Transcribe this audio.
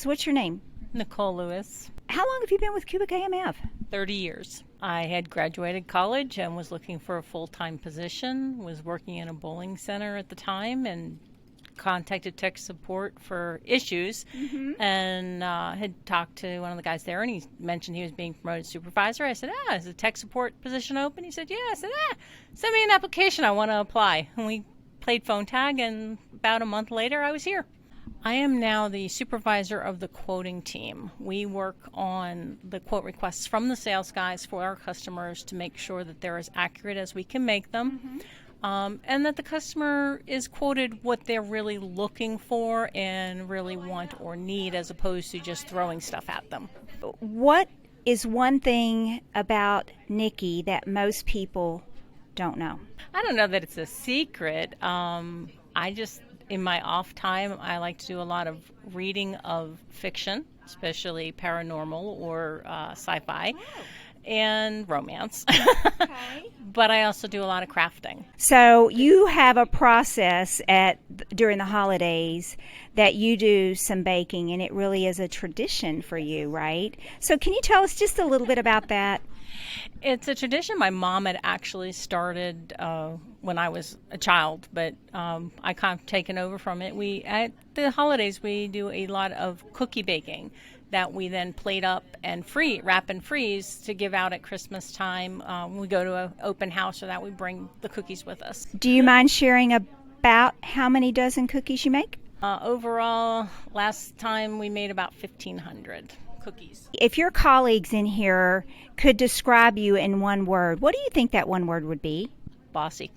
So what's your name? Nicole Lewis, How long have you been with Cubic AMF? 30 years. I had graduated college and was looking for a full-time position, was working in a bowling center at the time, and contacted tech support for issues, and had talked to one of the guys there, and he mentioned he was being promoted supervisor. I said, is a tech support position open? He said, yeah. I said, send me an application. I want to apply. And we played phone tag, and about a month later, I was here. I am now the supervisor of the quoting team. We work on the quote requests from the sales guys for our customers to make sure that they're as accurate as we can make them, and that the customer is quoted what they're really looking for and really want or need, as opposed to just throwing stuff at them. What is one thing about Nikki that most people don't know? I don't know that it's a secret. In my off time, I like to do a lot of reading of fiction, especially paranormal or sci-fi, and romance. Okay. But I also do a lot of crafting. So you have a process during the holidays that you do some baking, and it really is a tradition for you, right? So can you tell us just a little bit about that? It's a tradition my mom had actually started when I was a child, but I kind of taken over from it. At the holidays, we do a lot of cookie baking that we then plate up and wrap and freeze to give out at Christmas time. When we go to an open house, or that we bring the cookies with us. Do you mind sharing about how many dozen cookies you make? Overall, last time we made about 1,500 cookies. If your colleagues in here could describe you in one word, what do you think that one word would be? Bossy.